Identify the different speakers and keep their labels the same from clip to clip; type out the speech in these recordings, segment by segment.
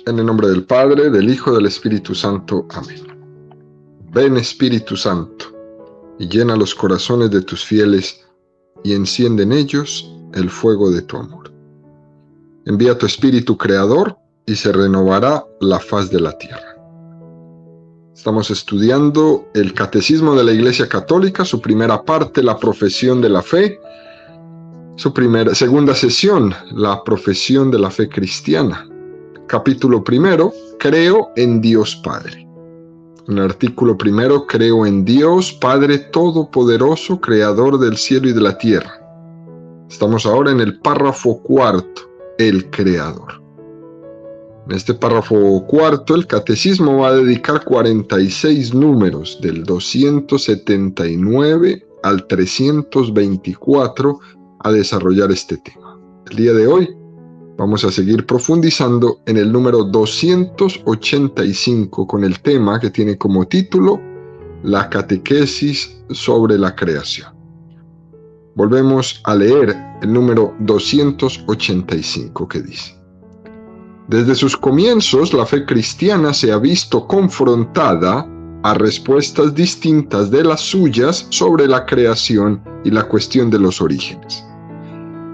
Speaker 1: En el nombre del Padre, del Hijo, del Espíritu Santo. Amén. Ven, Espíritu Santo, y llena los corazones de tus fieles, y enciende en ellos el fuego de tu amor. Envía tu Espíritu Creador, y se renovará la faz de la tierra. Estamos estudiando el Catecismo de la Iglesia Católica, su primera parte, la profesión de la fe, su segunda sesión, la profesión de la fe cristiana. Capítulo primero, creo en Dios Padre. En el artículo primero, creo en Dios Padre Todopoderoso, Creador del cielo y de la tierra. Estamos ahora en el párrafo cuarto, el Creador. En este párrafo cuarto, el Catecismo va a dedicar 46 números, del 279 al 324, a desarrollar este tema. El día de hoy vamos a seguir profundizando en el número 285 con el tema que tiene como título La catequesis sobre la creación. Volvemos a leer el número 285 que dice: Desde sus comienzos, la fe cristiana se ha visto confrontada a respuestas distintas de las suyas sobre la creación y la cuestión de los orígenes.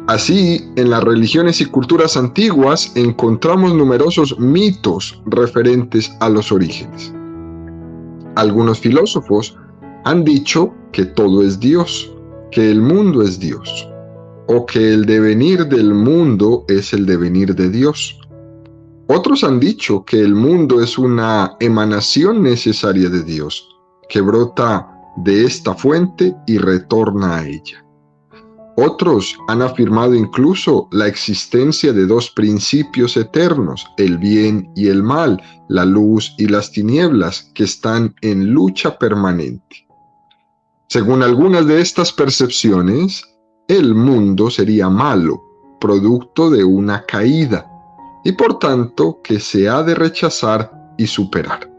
Speaker 1: Así, en las religiones y culturas antiguas encontramos numerosos mitos referentes a los orígenes. Algunos filósofos han dicho que todo es Dios, que el mundo es Dios, o que el devenir del mundo es el devenir de Dios. Otros han dicho que el mundo es una emanación necesaria de Dios, que brota de esta fuente y retorna a ella. Otros han afirmado incluso la existencia de dos principios eternos, el bien y el mal, la luz y las tinieblas, que están en lucha permanente. Según algunas de estas percepciones, el mundo sería malo, producto de una caída, y por tanto que se ha de rechazar y superar.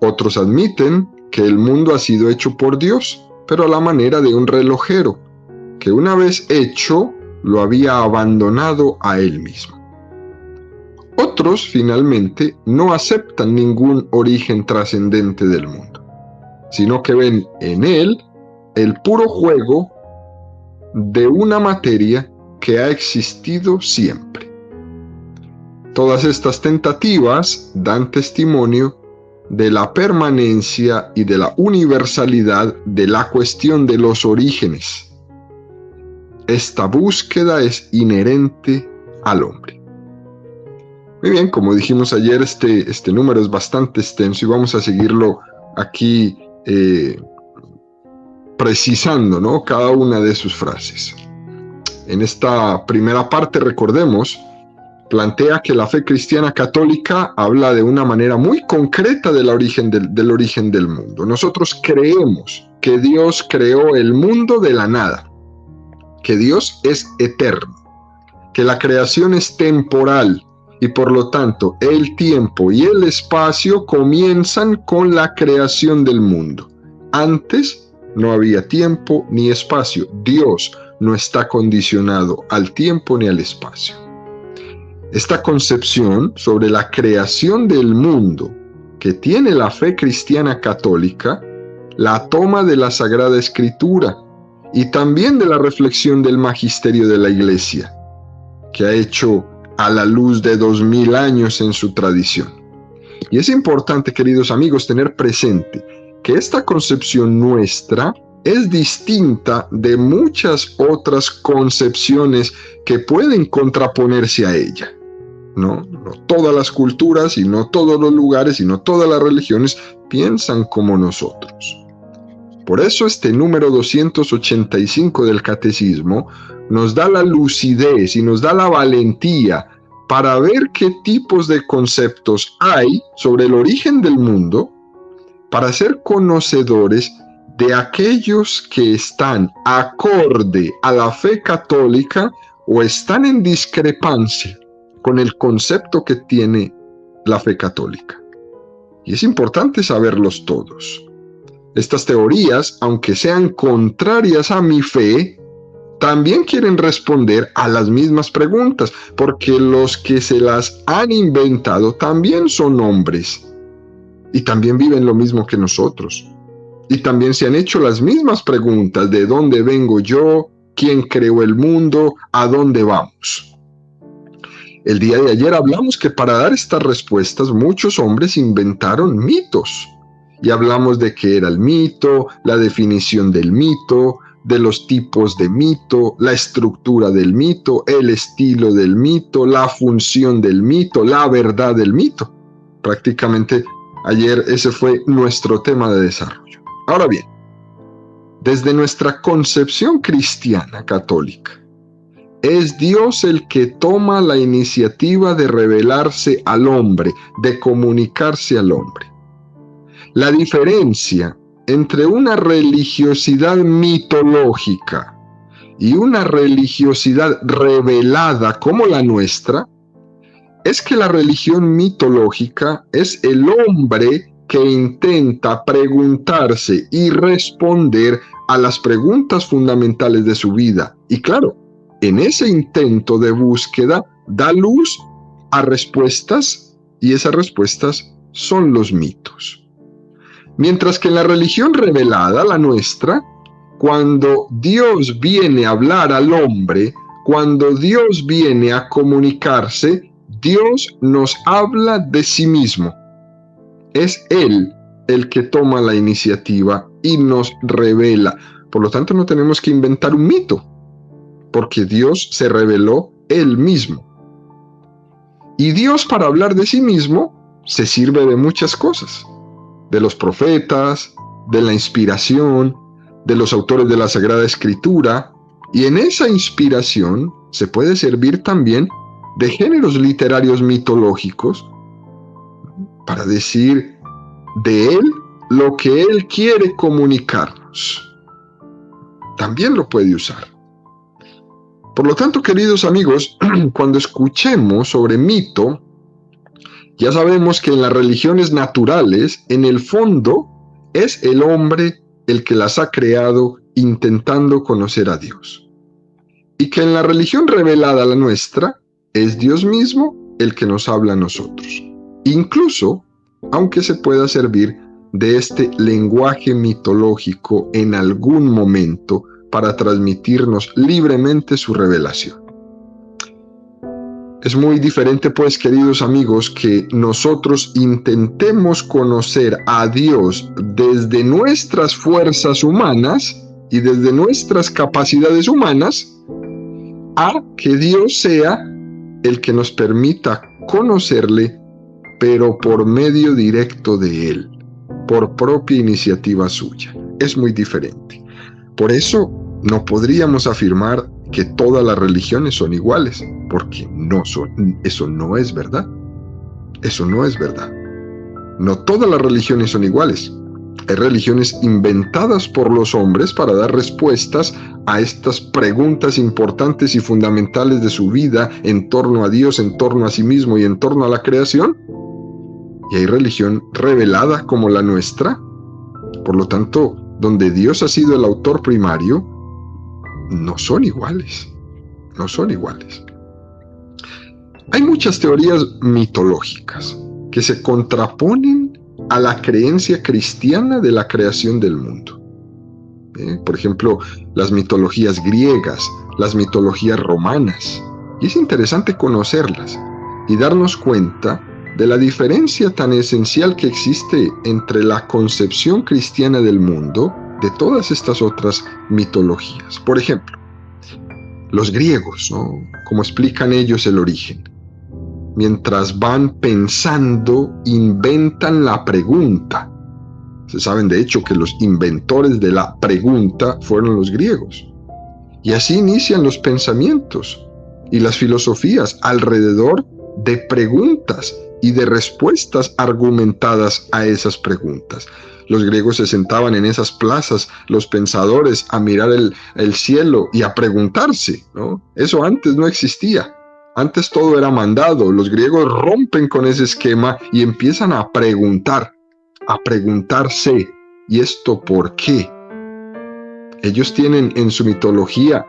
Speaker 1: Otros admiten que el mundo ha sido hecho por Dios, pero a la manera de un relojero, que una vez hecho, lo había abandonado a él mismo. Otros, finalmente, no aceptan ningún origen trascendente del mundo, sino que ven en él el puro juego de una materia que ha existido siempre. Todas estas tentativas dan testimonio de la permanencia y de la universalidad de la cuestión de los orígenes. Esta búsqueda es inherente al hombre. Muy bien, como dijimos ayer, este número es bastante extenso y vamos a seguirlo aquí precisando, ¿no?, cada una de sus frases. En esta primera parte, recordemos, plantea que la fe cristiana católica habla de una manera muy concreta del origen del mundo. Nosotros creemos que Dios creó el mundo de la nada, que Dios es eterno, que la creación es temporal y por lo tanto el tiempo y el espacio comienzan con la creación del mundo. Antes no había tiempo ni espacio. Dios no está condicionado al tiempo ni al espacio. Esta concepción sobre la creación del mundo que tiene la fe cristiana católica la toma de la Sagrada Escritura y también de la reflexión del magisterio de la Iglesia, que ha hecho a la luz de 2000 años en su tradición. Y es importante, queridos amigos, tener presente que esta concepción nuestra es distinta de muchas otras concepciones que pueden contraponerse a ella. No todas las culturas y no todos los lugares y no todas las religiones piensan como nosotros. Por eso este número 285 del Catecismo nos da la lucidez y nos da la valentía para ver qué tipos de conceptos hay sobre el origen del mundo, para ser conocedores de aquellos que están acorde a la fe católica o están en discrepancia con el concepto que tiene la fe católica. Y es importante saberlos todos. Estas teorías, aunque sean contrarias a mi fe, también quieren responder a las mismas preguntas, porque los que se las han inventado también son hombres y también viven lo mismo que nosotros. Y también se han hecho las mismas preguntas: ¿de dónde vengo yo? ¿Quién creó el mundo? ¿A dónde vamos? El día de ayer hablamos que para dar estas respuestas muchos hombres inventaron mitos. Y hablamos de qué era el mito, la definición del mito, de los tipos de mito, la estructura del mito, el estilo del mito, la función del mito, la verdad del mito. Prácticamente ayer ese fue nuestro tema de desarrollo. Ahora bien, desde nuestra concepción cristiana católica, es Dios el que toma la iniciativa de revelarse al hombre, de comunicarse al hombre. La diferencia entre una religiosidad mitológica y una religiosidad revelada como la nuestra es que la religión mitológica es el hombre que intenta preguntarse y responder a las preguntas fundamentales de su vida. Y claro, en ese intento de búsqueda da luz a respuestas, y esas respuestas son los mitos. Mientras que en la religión revelada, la nuestra, cuando Dios viene a hablar al hombre, cuando Dios viene a comunicarse, Dios nos habla de sí mismo. Es Él el que toma la iniciativa y nos revela. Por lo tanto, no tenemos que inventar un mito, porque Dios se reveló Él mismo. Y Dios, para hablar de sí mismo, se sirve de muchas cosas: de los profetas, de la inspiración, de los autores de la Sagrada Escritura, y en esa inspiración se puede servir también de géneros literarios mitológicos para decir de Él lo que Él quiere comunicarnos. También lo puede usar. Por lo tanto, queridos amigos, cuando escuchemos sobre mito, ya sabemos que en las religiones naturales, en el fondo, es el hombre el que las ha creado intentando conocer a Dios. Y que en la religión revelada, la nuestra, es Dios mismo el que nos habla a nosotros. Incluso, aunque se pueda servir de este lenguaje mitológico en algún momento para transmitirnos libremente su revelación. Es muy diferente, pues, queridos amigos, que nosotros intentemos conocer a Dios desde nuestras fuerzas humanas y desde nuestras capacidades humanas, a que Dios sea el que nos permita conocerle, pero por medio directo de Él, por propia iniciativa suya. Es muy diferente. Por eso no podríamos afirmar que todas las religiones son iguales, porque no son. Eso no es verdad. Eso no es verdad. No todas las religiones son iguales. Hay religiones inventadas por los hombres para dar respuestas a estas preguntas importantes y fundamentales de su vida en torno a Dios, en torno a sí mismo y en torno a la creación. Y hay religión revelada como la nuestra. Por lo tanto, donde Dios ha sido el autor primario, no son iguales. No son iguales. Hay muchas teorías mitológicas que se contraponen a la creencia cristiana de la creación del mundo. Por ejemplo, las mitologías griegas, las mitologías romanas. Y es interesante conocerlas y darnos cuenta de la diferencia tan esencial que existe entre la concepción cristiana del mundo de todas estas otras mitologías. Por ejemplo, los griegos, ¿no? Como explican ellos el origen. Mientras van pensando, inventan la pregunta. Se saben de hecho que los inventores de la pregunta fueron los griegos. Y así inician los pensamientos y las filosofías alrededor de preguntas y de respuestas argumentadas a esas preguntas. Los griegos se sentaban en esas plazas, los pensadores, a mirar el cielo y a preguntarse, ¿no? Eso antes no existía. Antes todo era mandado. Los griegos rompen con ese esquema y empiezan a preguntar, a preguntarse, ¿y esto por qué? Ellos tienen en su mitología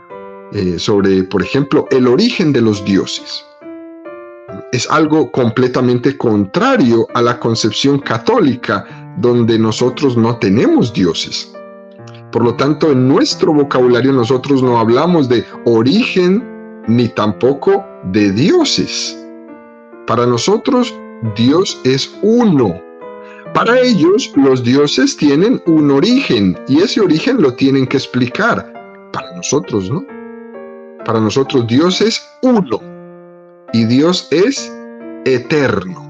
Speaker 1: sobre, por ejemplo, el origen de los dioses. Es algo completamente contrario a la concepción católica, donde nosotros no tenemos dioses. Por lo tanto, en nuestro vocabulario nosotros no hablamos de origen ni tampoco de dioses. Para nosotros, Dios es uno. Para ellos, los dioses tienen un origen y ese origen lo tienen que explicar. Para nosotros, ¿no? Para nosotros, Dios es uno y Dios es eterno.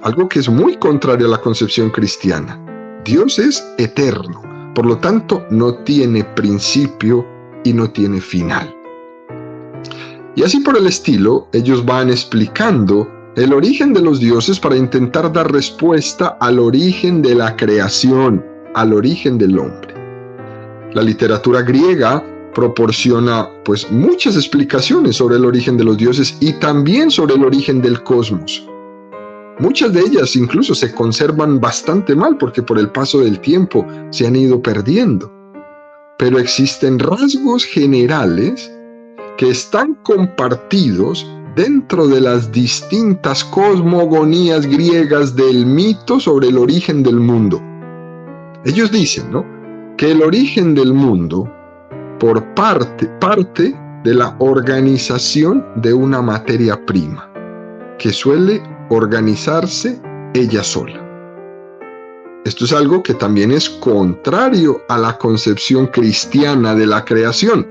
Speaker 1: Algo que es muy contrario a la concepción cristiana. Dios es eterno, por lo tanto no tiene principio y no tiene final. Y así por el estilo, ellos van explicando el origen de los dioses para intentar dar respuesta al origen de la creación, al origen del hombre. La literatura griega proporciona pues muchas explicaciones sobre el origen de los dioses y también sobre el origen del cosmos. Muchas de ellas incluso se conservan bastante mal porque por el paso del tiempo se han ido perdiendo. Pero existen rasgos generales que están compartidos dentro de las distintas cosmogonías griegas del mito sobre el origen del mundo. Ellos dicen, ¿no?, que el origen del mundo por parte de la organización de una materia prima, que suele organizarse ella sola. Esto es algo que también es contrario a la concepción cristiana de la creación,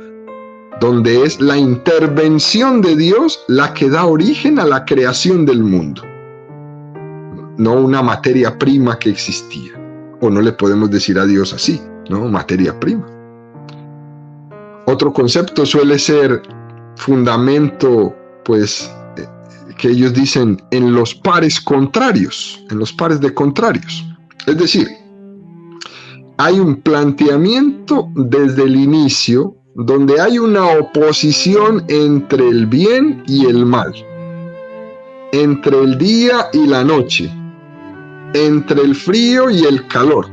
Speaker 1: donde es la intervención de Dios la que da origen a la creación del mundo, no una materia prima que existía, o no le podemos decir a Dios así, ¿no? Materia prima. Otro concepto suele ser fundamento, pues, que ellos dicen en los pares contrarios, en los pares de contrarios. Es decir, hay un planteamiento desde el inicio donde hay una oposición entre el bien y el mal, entre el día y la noche, entre el frío y el calor.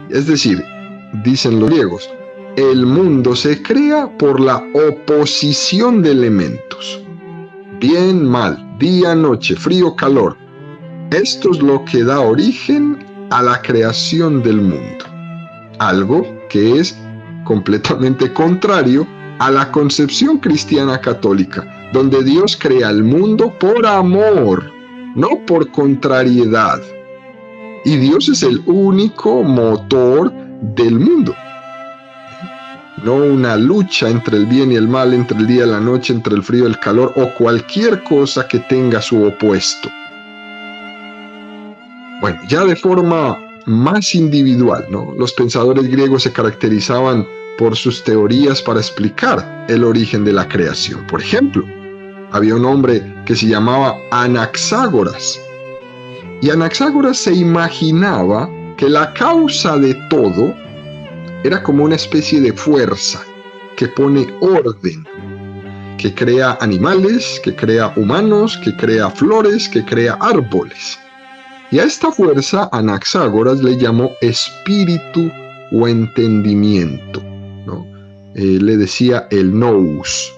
Speaker 1: Es decir, dicen los griegos, el mundo se crea por la oposición de elementos. Bien, mal, día, noche, frío, calor. Esto es lo que da origen a la creación del mundo. Algo que es completamente contrario a la concepción cristiana católica, donde Dios crea el mundo por amor, no por contrariedad. Y Dios es el único motor del mundo. No una lucha entre el bien y el mal, entre el día y la noche, entre el frío y el calor, o cualquier cosa que tenga su opuesto. Bueno, ya de forma más individual, ¿no?, los pensadores griegos se caracterizaban por sus teorías para explicar el origen de la creación. Por ejemplo, había un hombre que se llamaba Anaxágoras. Y Anaxágoras se imaginaba que la causa de todo era como una especie de fuerza que pone orden, que crea animales, que crea humanos, que crea flores, que crea árboles. Y a esta fuerza Anaxágoras le llamó espíritu o entendimiento, ¿no? Le decía el nous.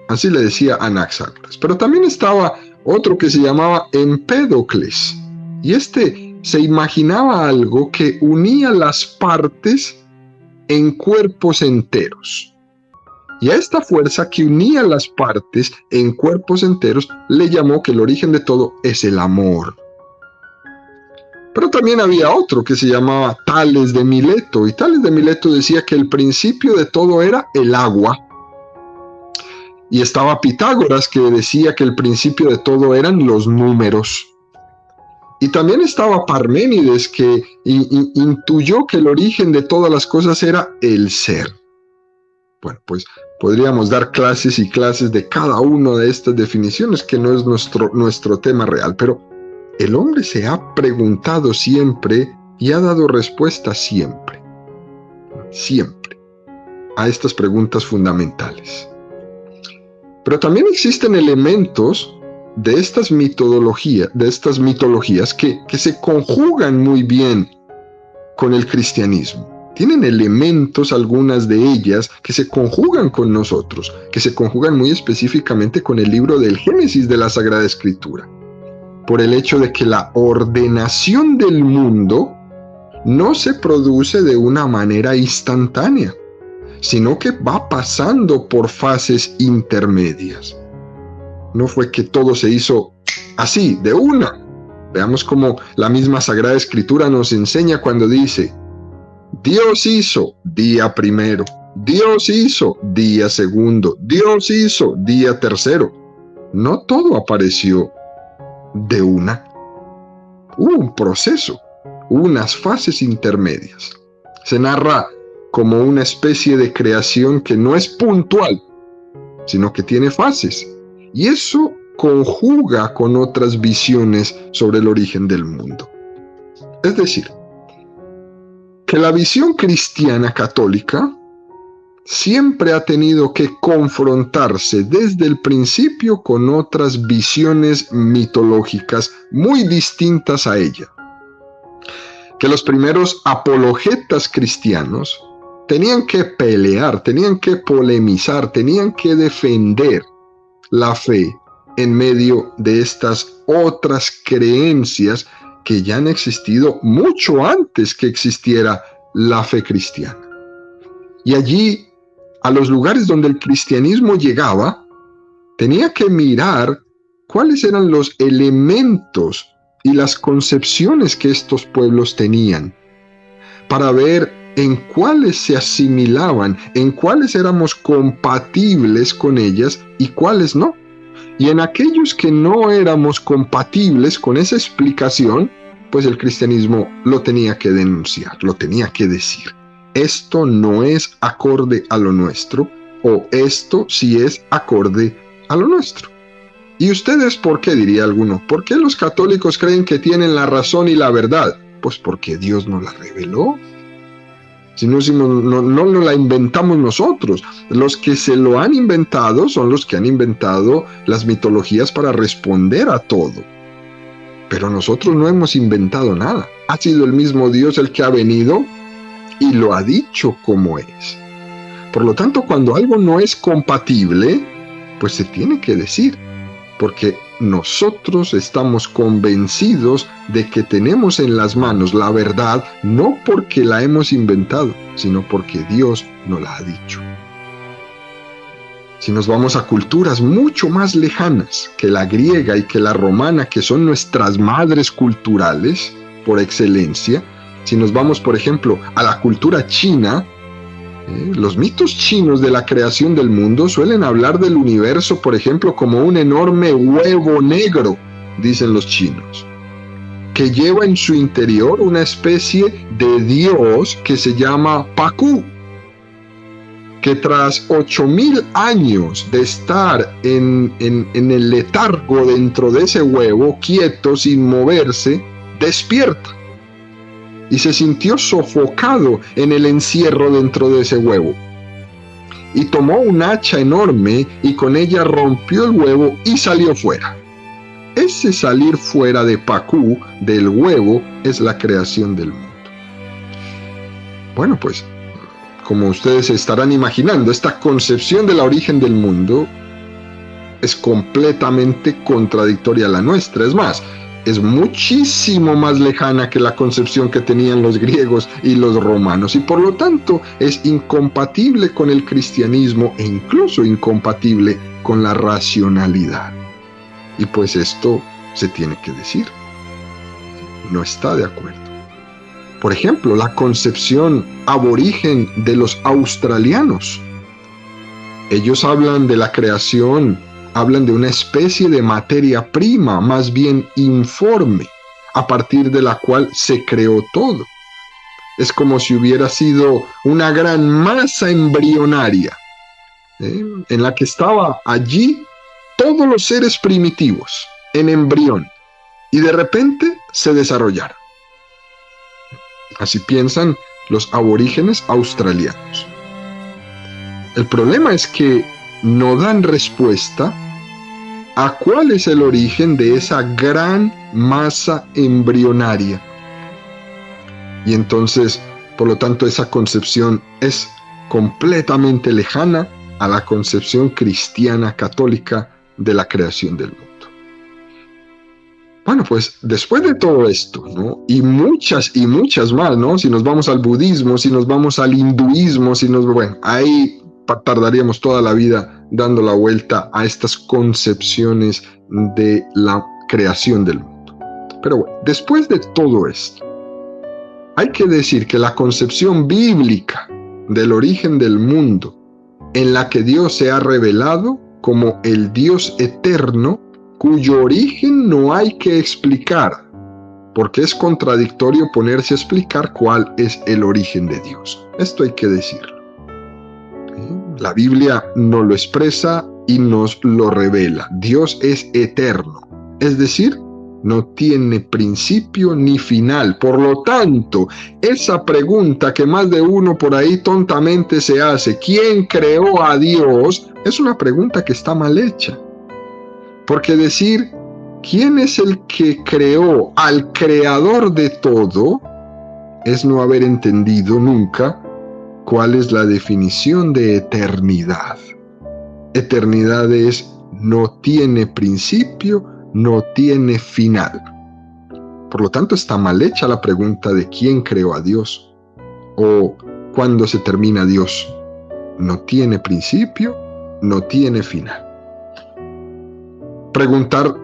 Speaker 1: Así le decía Anaxágoras. Pero también estaba otro que se llamaba Empédocles. Y este se imaginaba algo que unía las partes en cuerpos enteros. Y a esta fuerza que unía las partes en cuerpos enteros le llamó que el origen de todo es el amor. Pero también había otro que se llamaba Tales de Mileto, y Tales de Mileto decía que el principio de todo era el agua. Y estaba Pitágoras, que decía que el principio de todo eran los números. Y también estaba Parménides, que intuyó que el origen de todas las cosas era el ser. Bueno, pues podríamos dar clases y clases de cada una de estas definiciones, que no es nuestro tema real, pero el hombre se ha preguntado siempre y ha dado respuesta siempre a estas preguntas fundamentales. Pero también existen elementos de estas mitologías que se conjugan muy bien con el cristianismo. tienen elementos, algunas de ellas, que se conjugan con nosotros, que se conjugan muy específicamente con el libro del Génesis de la Sagrada Escritura, por el hecho de que la ordenación del mundo no se produce de una manera instantánea, sino que va pasando por fases intermedias. No fue que todo se hizo así, de una. Veamos cómo la misma Sagrada Escritura nos enseña cuando dice: Dios hizo día primero, Dios hizo día segundo, Dios hizo día tercero. No todo apareció de una. Hubo un proceso, unas fases intermedias. Se narra como una especie de creación que no es puntual, sino que tiene fases. Y eso conjuga con otras visiones sobre el origen del mundo. Es decir, que la visión cristiana católica siempre ha tenido que confrontarse desde el principio con otras visiones mitológicas muy distintas a ella. Que los primeros apologetas cristianos tenían que pelear, tenían que polemizar, tenían que defender la fe en medio de estas otras creencias que ya han existido mucho antes que existiera la fe cristiana. Y allí, a los lugares donde el cristianismo llegaba, tenía que mirar cuáles eran los elementos y las concepciones que estos pueblos tenían, para ver en cuáles se asimilaban, en cuáles éramos compatibles con ellas y cuáles no. Y en aquellos que no éramos compatibles con esa explicación, pues el cristianismo lo tenía que denunciar, lo tenía que decir. Esto no es acorde a lo nuestro, o esto sí es acorde a lo nuestro. ¿Y ustedes por qué, diría alguno? ¿Por qué los católicos creen que tienen la razón y la verdad? Pues porque Dios nos la reveló. Si no nos la inventamos nosotros. Los que se lo han inventado son los que han inventado las mitologías para responder a todo. Pero nosotros no hemos inventado nada. Ha sido el mismo Dios el que ha venido y lo ha dicho como es. Por lo tanto, cuando algo no es compatible, pues se tiene que decir, porque nosotros estamos convencidos de que tenemos en las manos la verdad, no porque la hemos inventado, sino porque Dios nos la ha dicho. Si nos vamos a culturas mucho más lejanas que la griega y que la romana, que son nuestras madres culturales por excelencia, si nos vamos, por ejemplo, a la cultura china, los mitos chinos de la creación del mundo suelen hablar del universo, por ejemplo, como un enorme huevo negro, dicen los chinos, que lleva en su interior una especie de dios que se llama Pakú, que tras 8.000 años de estar en el letargo dentro de ese huevo, quieto, sin moverse, despierta. Y se sintió sofocado en el encierro dentro de ese huevo. Y tomó un hacha enorme y con ella rompió el huevo y salió fuera. Ese salir fuera de Pakú, del huevo, es la creación del mundo. Bueno, pues, como ustedes se estarán imaginando, esta concepción del origen del mundo es completamente contradictoria a la nuestra. Es más, es muchísimo más lejana que la concepción que tenían los griegos y los romanos, y por lo tanto es incompatible con el cristianismo e incluso incompatible con la racionalidad. Y pues esto se tiene que decir. No está de acuerdo. Por ejemplo, la concepción aborigen de los australianos. Ellos hablan de la creación, hablan de una especie de materia prima, más bien informe, a partir de la cual se creó todo. Es como si hubiera sido una gran masa embrionaria, en la que estaba allí todos los seres primitivos, en embrión, y de repente se desarrollaron. Así piensan los aborígenes australianos. El problema es que no dan respuesta a cuál es el origen de esa gran masa embrionaria. Y entonces, Por lo tanto, esa concepción es completamente lejana a la concepción cristiana católica de la creación del mundo. Bueno, pues después de todo esto, ¿no? Y muchas más, ¿no? Si nos vamos al budismo, si nos vamos al hinduismo, bueno, ahí tardaríamos toda la vida dando la vuelta a estas concepciones de la creación del mundo. Pero bueno, después de todo esto, hay que decir que la concepción bíblica del origen del mundo, en la que Dios se ha revelado como el Dios eterno, cuyo origen no hay que explicar, porque es contradictorio ponerse a explicar cuál es el origen de Dios. Esto hay que decirlo. La Biblia nos lo expresa y nos lo revela. Dios es eterno, es decir, no tiene principio ni final. Por lo tanto, esa pregunta que más de uno por ahí tontamente se hace, ¿quién creó a Dios?, es una pregunta que está mal hecha. Porque decir, ¿quién es el que creó al creador de todo?, es no haber entendido nunca cuál es la definición de eternidad. Eternidad es no tiene principio, no tiene final. Por lo tanto, está mal hecha la pregunta de quién creó a Dios o cuándo se termina Dios. No tiene principio, no tiene final. Preguntar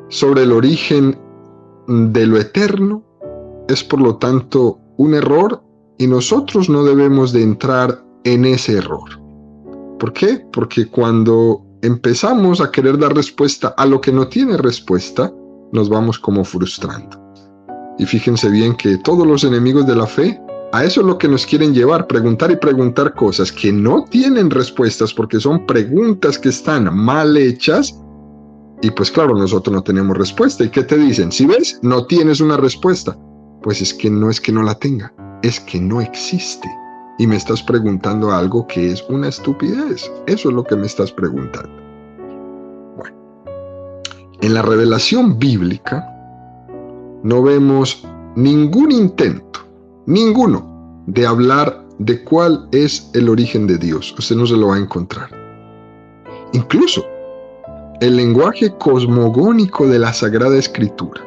Speaker 1: sobre el origen de lo eterno es, por lo tanto, un error y nosotros no debemos de entrar en ese error. ¿Por qué? Porque cuando empezamos a querer dar respuesta a lo que no tiene respuesta, nos vamos como frustrando. Y fíjense bien que todos los enemigos de la fe, a eso es lo que nos quieren llevar, preguntar y preguntar cosas que no tienen respuestas porque son preguntas que están mal hechas. Y pues claro, nosotros no tenemos respuesta. ¿Y qué te dicen? Si ves, no tienes una respuesta. Pues es que no la tenga, es que no existe. Y me estás preguntando algo que es una estupidez. Eso es lo que me estás preguntando. Bueno, en la revelación bíblica no vemos ningún intento, ninguno, de hablar de cuál es el origen de Dios. Usted no se lo va a encontrar. Incluso el lenguaje cosmogónico de la Sagrada Escritura,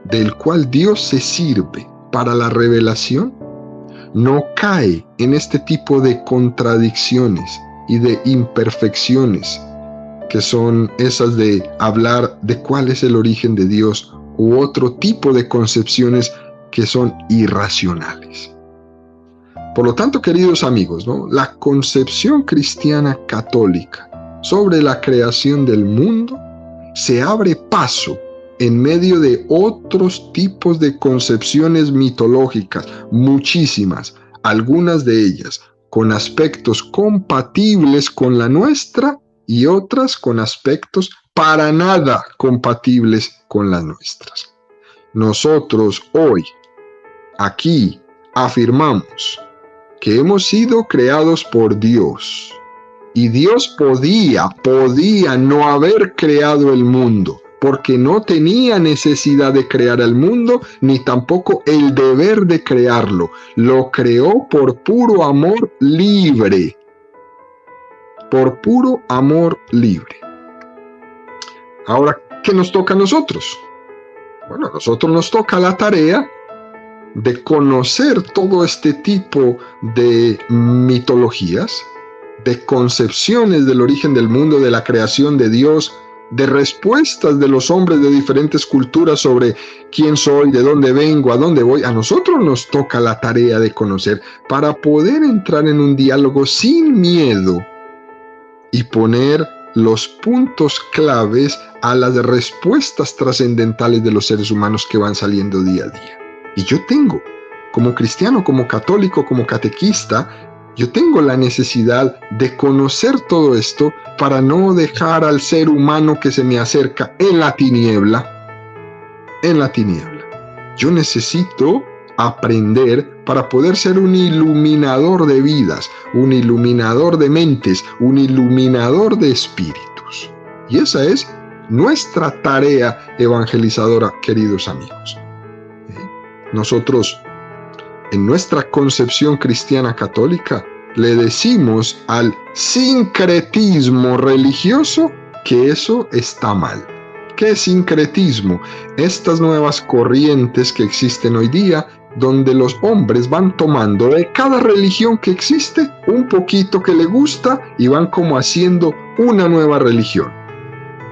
Speaker 1: del cual Dios se sirve para la revelación, no cae en este tipo de contradicciones y de imperfecciones que son esas de hablar de cuál es el origen de Dios u otro tipo de concepciones que son irracionales. Por lo tanto, queridos amigos, ¿no?, la concepción cristiana católica sobre la creación del mundo se abre paso en medio de otros tipos de concepciones mitológicas, muchísimas, algunas de ellas con aspectos compatibles con la nuestra y otras con aspectos para nada compatibles con las nuestras. Nosotros hoy, aquí, afirmamos que hemos sido creados por Dios. Y Dios podía no haber creado el mundo, porque no tenía necesidad de crear el mundo, ni tampoco el deber de crearlo. Lo creó por puro amor libre. Por puro amor libre. Ahora, ¿qué nos toca a nosotros? Bueno, a nosotros nos toca la tarea de conocer todo este tipo de mitologías, de concepciones del origen del mundo, de la creación de Dios, de respuestas de los hombres de diferentes culturas sobre quién soy, de dónde vengo, a dónde voy. A nosotros nos toca la tarea de conocer para poder entrar en un diálogo sin miedo y poner los puntos claves a las respuestas trascendentales de los seres humanos que van saliendo día a día. Y yo tengo, como cristiano, como católico, como catequista, yo tengo la necesidad de conocer todo esto para no dejar al ser humano que se me acerca en la tiniebla. Yo necesito aprender para poder ser un iluminador de vidas, un iluminador de mentes, un iluminador de espíritus. Y esa es nuestra tarea evangelizadora, queridos amigos. Nosotros en nuestra concepción cristiana católica, le decimos al sincretismo religioso que eso está mal. ¿Qué es sincretismo? Estas nuevas corrientes que existen hoy día, donde los hombres van tomando de cada religión que existe un poquito que le gusta y van como haciendo una nueva religión.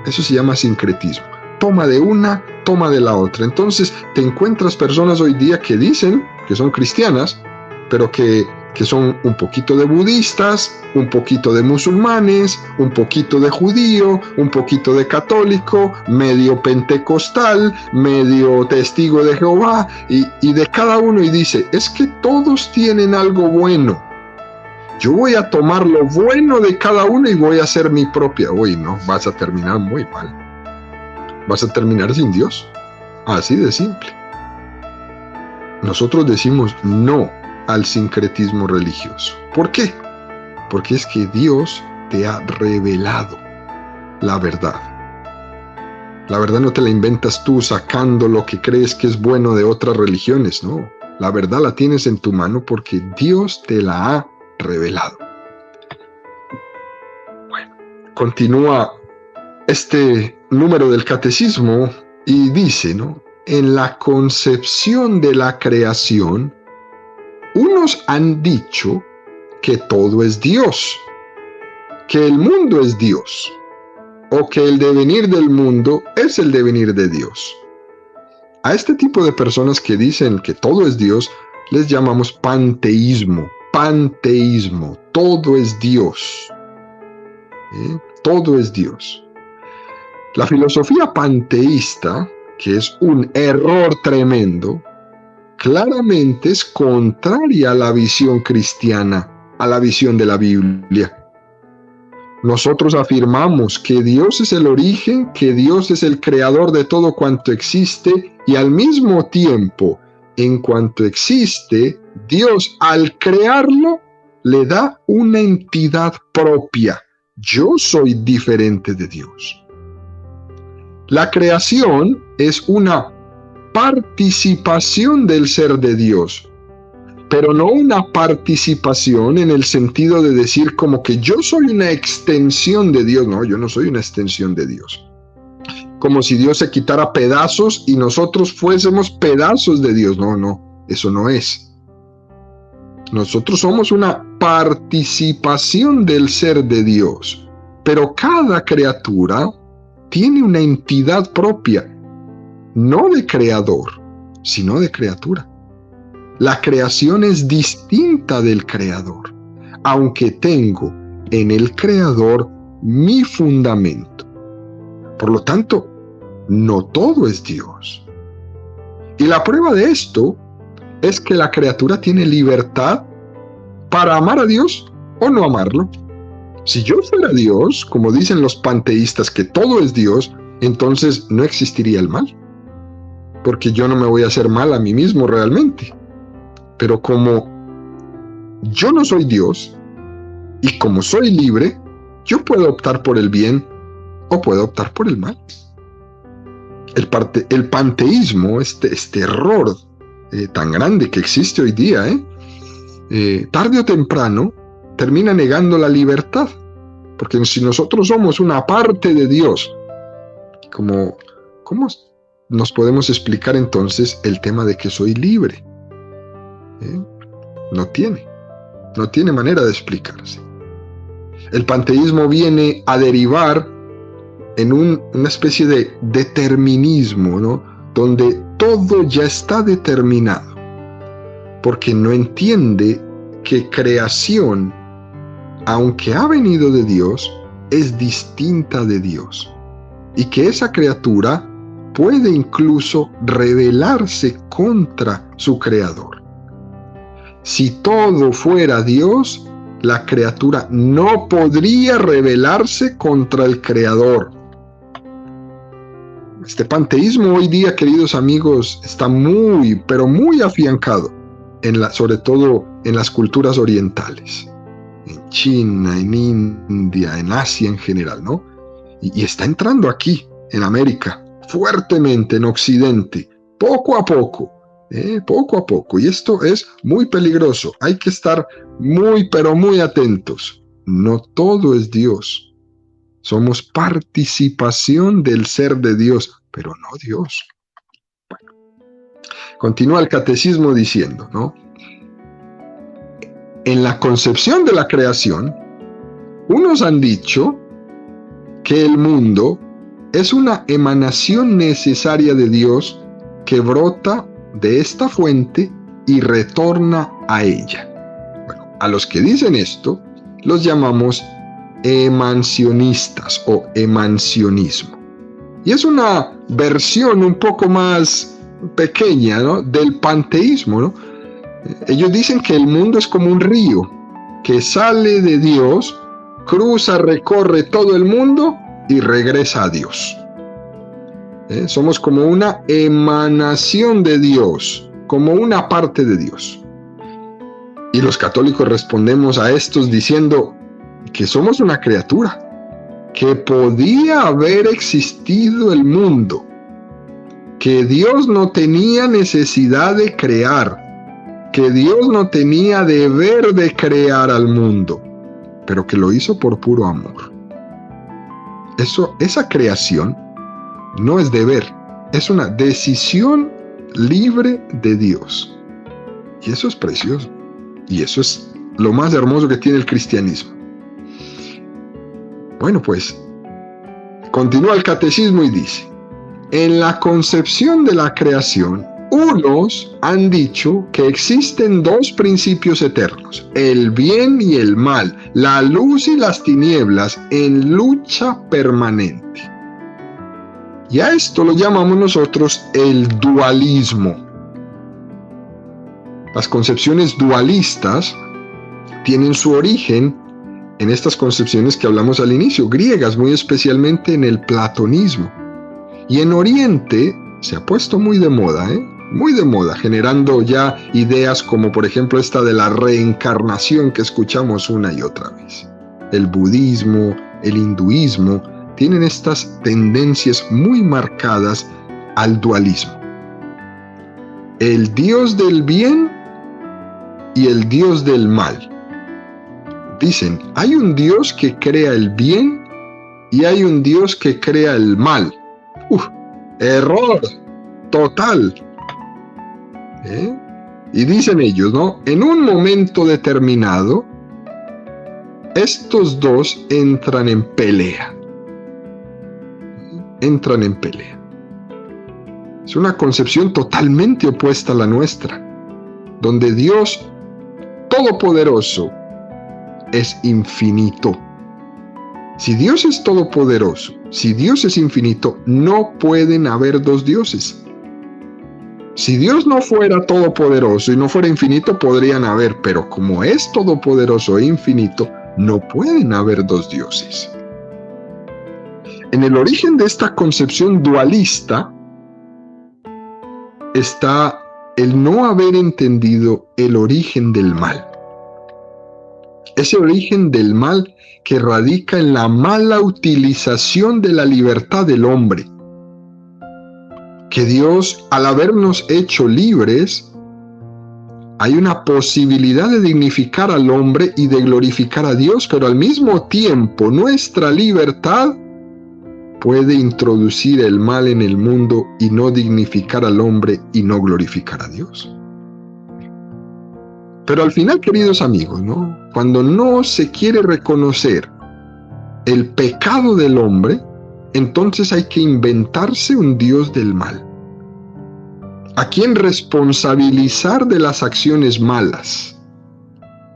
Speaker 1: Eso se llama sincretismo. Toma de una, toma de la otra. Entonces te encuentras personas hoy día que dicen que son cristianas, pero que son un poquito de budistas, un poquito de musulmanes, un poquito de judío, un poquito de católico, medio pentecostal, medio testigo de Jehová, y de cada uno, y dice, es que todos tienen algo bueno. Yo voy a tomar lo bueno de cada uno y voy a hacer mi propia. Uy, no, vas a terminar muy mal. Vas a terminar sin Dios. Así de simple. Nosotros decimos no al sincretismo religioso. ¿Por qué? Porque es que Dios te ha revelado la verdad. La verdad no te la inventas tú sacando lo que crees que es bueno de otras religiones, no. La verdad la tienes en tu mano porque Dios te la ha revelado. Bueno, continúa este número del catecismo y dice, ¿no? En la concepción de la creación, unos han dicho que todo es Dios, que el mundo es Dios, o que el devenir del mundo es el devenir de Dios. A este tipo de personas que dicen que todo es Dios, les llamamos panteísmo. Panteísmo, todo es Dios. Todo es Dios. La filosofía panteísta, que es un error tremendo, claramente es contraria a la visión cristiana, a la visión de la Biblia. Nosotros afirmamos que Dios es el origen, que Dios es el creador de todo cuanto existe, y al mismo tiempo, en cuanto existe, Dios al crearlo le da una entidad propia. Yo soy diferente de Dios. La creación es una participación del ser de Dios, pero no una participación en el sentido de decir como que yo soy una extensión de Dios. No, yo no soy una extensión de Dios. Como si Dios se quitara pedazos y nosotros fuésemos pedazos de Dios. No, no, eso no es. Nosotros somos una participación del ser de Dios, pero cada criatura tiene una entidad propia, no de creador, sino de criatura. La creación es distinta del creador, aunque tengo en el creador mi fundamento. Por lo tanto, no todo es Dios. Y la prueba de esto es que la criatura tiene libertad para amar a Dios o no amarlo. Si yo fuera Dios, como dicen los panteístas que todo es Dios, entonces no existiría el mal, porque yo no me voy a hacer mal a mí mismo realmente. Pero como yo no soy Dios y como soy libre, yo puedo optar por el bien o puedo optar por el mal. El panteísmo, este error tan grande que existe hoy día, tarde o temprano termina negando la libertad, porque si nosotros somos una parte de Dios, ¿cómo nos podemos explicar entonces el tema de que soy libre? No tiene manera de explicarse. El panteísmo viene a derivar en una especie de determinismo, ¿no? Donde todo ya está determinado, porque no entiende que creación, aunque ha venido de Dios, es distinta de Dios, y que esa criatura puede incluso rebelarse contra su creador. Si todo fuera Dios, la criatura no podría rebelarse contra el creador. Este panteísmo hoy día, queridos amigos, está muy, pero muy afiancado, sobre todo en las culturas orientales, en China, en India, en Asia en general, ¿no? Y está entrando aquí, en América, fuertemente en Occidente, poco a poco, poco a poco. Y esto es muy peligroso. Hay que estar muy, pero muy atentos. No todo es Dios. Somos participación del ser de Dios, pero no Dios. Bueno, continúa el catecismo diciendo, ¿no? En la concepción de la creación, unos han dicho que el mundo es una emanación necesaria de Dios que brota de esta fuente y retorna a ella. Bueno, a los que dicen esto los llamamos emancionistas o emancionismo. Y es una versión un poco más pequeña, ¿no?, del panteísmo, ¿no? Ellos dicen que el mundo es como un río que sale de Dios, cruza, recorre todo el mundo y regresa a Dios. Somos como una emanación de Dios, como una parte de Dios. Y los católicos respondemos a estos diciendo que somos una criatura, que podía haber existido el mundo, que Dios no tenía necesidad de crear, que Dios no tenía deber de crear al mundo, pero que lo hizo por puro amor. Esa creación no es deber, es una decisión libre de Dios. Y eso es precioso. Y eso es lo más hermoso que tiene el cristianismo. Bueno, pues, continúa el catecismo y dice, en la concepción de la creación, unos han dicho que existen dos principios eternos, el bien y el mal, la luz y las tinieblas, en lucha permanente. Y a esto lo llamamos nosotros el dualismo. Las concepciones dualistas tienen su origen en estas concepciones que hablamos al inicio, griegas, muy especialmente en el platonismo. Y en Oriente se ha puesto muy de moda, muy de moda, generando ya ideas como por ejemplo esta de la reencarnación que escuchamos una y otra vez. El budismo, el hinduismo, tienen estas tendencias muy marcadas al dualismo. El Dios del bien y el Dios del mal. Dicen, hay un Dios que crea el bien y hay un Dios que crea el mal. Error total. Y dicen ellos, ¿no? En un momento determinado, estos dos entran en pelea. Entran en pelea. Es una concepción totalmente opuesta a la nuestra, donde Dios Todopoderoso es infinito. Si Dios es todopoderoso, si Dios es infinito, no pueden haber dos dioses. Si Dios no fuera todopoderoso y no fuera infinito, podrían haber, pero como es todopoderoso e infinito, no pueden haber dos dioses. En el origen de esta concepción dualista está el no haber entendido el origen del mal. Ese origen del mal que radica en la mala utilización de la libertad del hombre. Que Dios, al habernos hecho libres, hay una posibilidad de dignificar al hombre y de glorificar a Dios, pero al mismo tiempo nuestra libertad puede introducir el mal en el mundo y no dignificar al hombre y no glorificar a Dios. Pero al final, queridos amigos, ¿no?, cuando no se quiere reconocer el pecado del hombre, entonces hay que inventarse un Dios del mal, a quien responsabilizar de las acciones malas,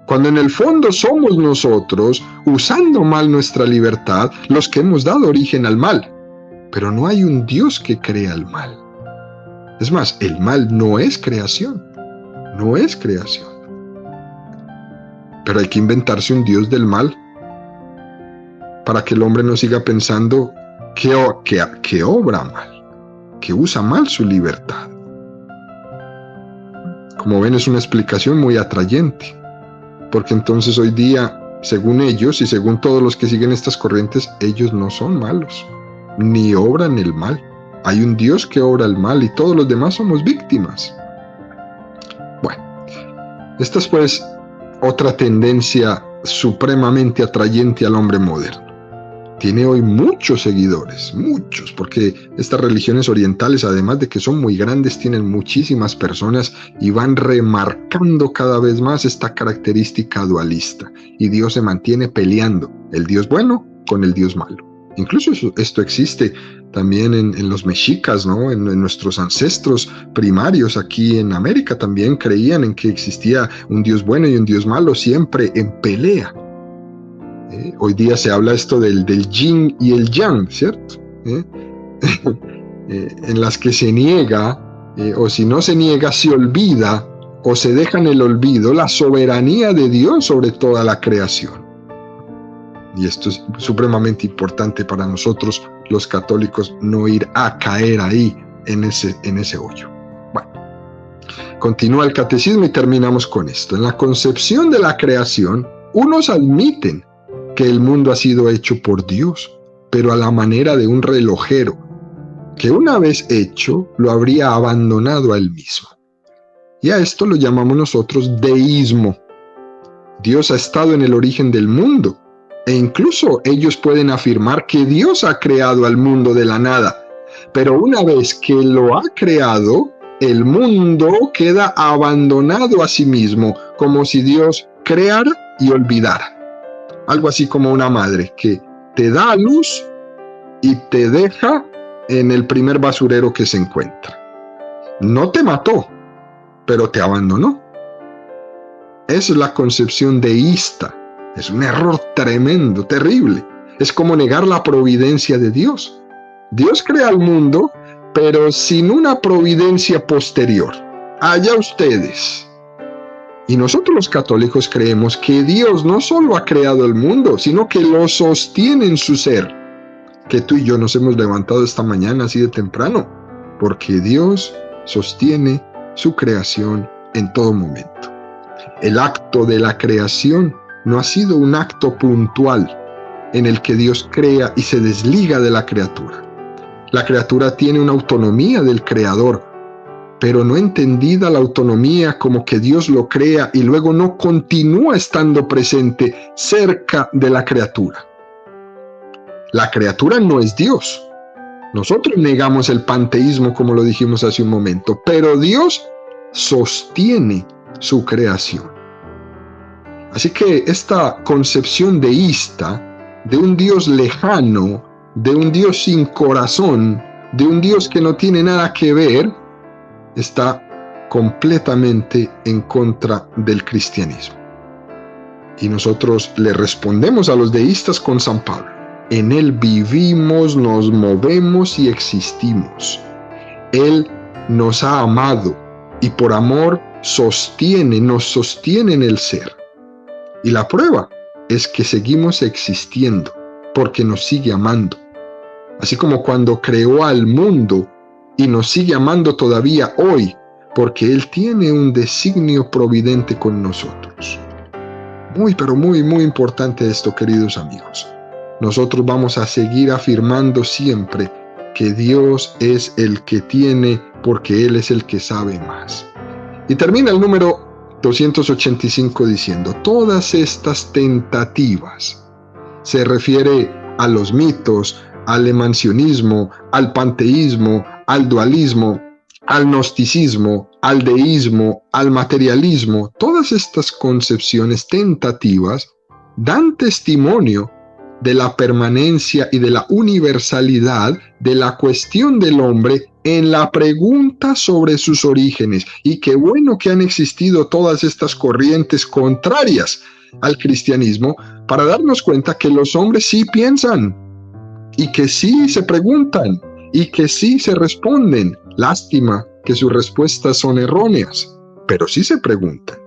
Speaker 1: cuando en el fondo somos nosotros, usando mal nuestra libertad, los que hemos dado origen al mal. Pero no hay un Dios que crea el mal. Es más, el mal no es creación, no es creación. Pero hay que inventarse un Dios del mal para que el hombre no siga pensando que obra mal, que usa mal su libertad. Como ven, es una explicación muy atrayente, porque entonces hoy día, según ellos y según todos los que siguen estas corrientes, ellos no son malos, ni obran el mal. Hay un Dios que obra el mal y todos los demás somos víctimas. Esta es pues otra tendencia supremamente atrayente al hombre moderno. Tiene hoy muchos seguidores, muchos, porque estas religiones orientales, además de que son muy grandes, tienen muchísimas personas y van remarcando cada vez más esta característica dualista. Y Dios se mantiene peleando, el Dios bueno con el Dios malo. Incluso esto existe también en los mexicas, ¿no? En nuestros ancestros primarios aquí en América también creían en que existía un Dios bueno y un Dios malo, siempre en pelea. Hoy día se habla esto del yin y el yang, ¿cierto? En las que se niega, o si no se niega, se olvida o se deja en el olvido la soberanía de Dios sobre toda la creación. Y esto es supremamente importante para nosotros los católicos, no ir a caer ahí en ese hoyo. Bueno, continúa el catecismo y terminamos con esto. En la concepción de la creación, unos admiten que el mundo ha sido hecho por Dios, pero a la manera de un relojero, que una vez hecho, lo habría abandonado a él mismo. Y a esto lo llamamos nosotros deísmo. Dios ha estado en el origen del mundo, e incluso ellos pueden afirmar que Dios ha creado al mundo de la nada, pero una vez que lo ha creado, el mundo queda abandonado a sí mismo, como si Dios creara y olvidara. Algo así como una madre que te da a luz y te deja en el primer basurero que se encuentra. No te mató, pero te abandonó. Esa es la concepción deísta. Es un error tremendo, terrible. Es como negar la providencia de Dios. Dios crea el mundo, pero sin una providencia posterior. Allá ustedes. Y nosotros los católicos creemos que Dios no solo ha creado el mundo, sino que lo sostiene en su ser. Que tú y yo nos hemos levantado esta mañana así de temprano, porque Dios sostiene su creación en todo momento. El acto de la creación no ha sido un acto puntual en el que Dios crea y se desliga de la criatura. La criatura tiene una autonomía del creador, pero no entendida la autonomía como que Dios lo crea y luego no continúa estando presente cerca de la criatura. La criatura no es Dios. Nosotros negamos el panteísmo, como lo dijimos hace un momento, pero Dios sostiene su creación. Así que esta concepción deísta de un Dios lejano, de un Dios sin corazón, de un Dios que no tiene nada que ver, está completamente en contra del cristianismo. Y nosotros le respondemos a los deístas con San Pablo. En Él vivimos, nos movemos y existimos. Él nos ha amado y por amor nos sostiene en el ser. Y la prueba es que seguimos existiendo porque nos sigue amando. Así como cuando creó al mundo y nos sigue amando todavía hoy, porque Él tiene un designio providente con nosotros. Pero muy importante esto, queridos amigos. Nosotros vamos a seguir afirmando siempre que Dios es el que tiene, porque Él es el que sabe más. Y termina el número 285 diciendo, todas estas tentativas, se refiere a los mitos, al emancionismo, al panteísmo, al dualismo, al gnosticismo, al deísmo, al materialismo, todas estas concepciones tentativas dan testimonio de la permanencia y de la universalidad de la cuestión del hombre en la pregunta sobre sus orígenes. Y qué bueno que han existido todas estas corrientes contrarias al cristianismo para darnos cuenta que los hombres sí piensan y que sí se preguntan y que sí se responden. Lástima que sus respuestas son erróneas, pero sí se preguntan.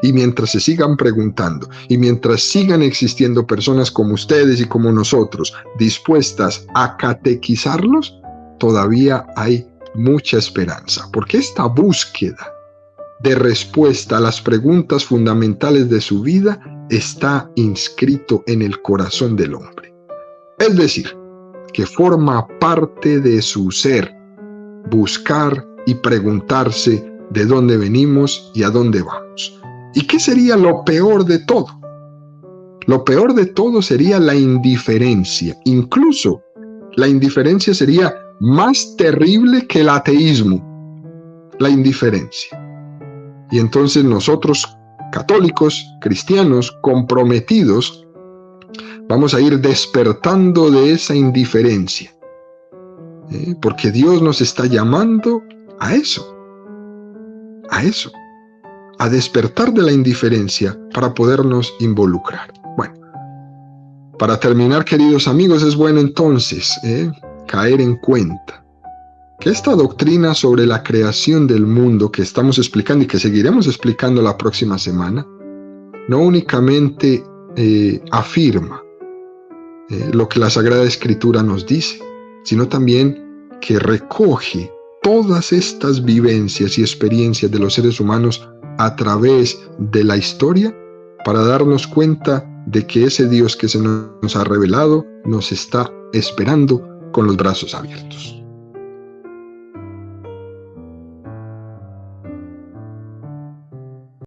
Speaker 1: Y mientras se sigan preguntando y mientras sigan existiendo personas como ustedes y como nosotros dispuestas a catequizarlos, todavía hay mucha esperanza, porque esta búsqueda de respuesta a las preguntas fundamentales de su vida está inscrito en el corazón del hombre. Es decir, que forma parte de su ser buscar y preguntarse de dónde venimos y a dónde vamos. ¿Y qué sería lo peor de todo? Lo peor de todo sería la indiferencia. Incluso la indiferencia sería más terrible que el ateísmo. La indiferencia. Y entonces nosotros, católicos, cristianos, comprometidos, vamos a ir despertando de esa indiferencia. Porque Dios nos está llamando a eso. A despertar de la indiferencia para podernos involucrar. Bueno, para terminar, queridos amigos, es bueno entonces caer en cuenta que esta doctrina sobre la creación del mundo que estamos explicando y que seguiremos explicando la próxima semana, no únicamente afirma lo que la Sagrada Escritura nos dice, sino también que recoge todas estas vivencias y experiencias de los seres humanos a través de la historia para darnos cuenta de que ese Dios que se nos ha revelado nos está esperando con los brazos abiertos.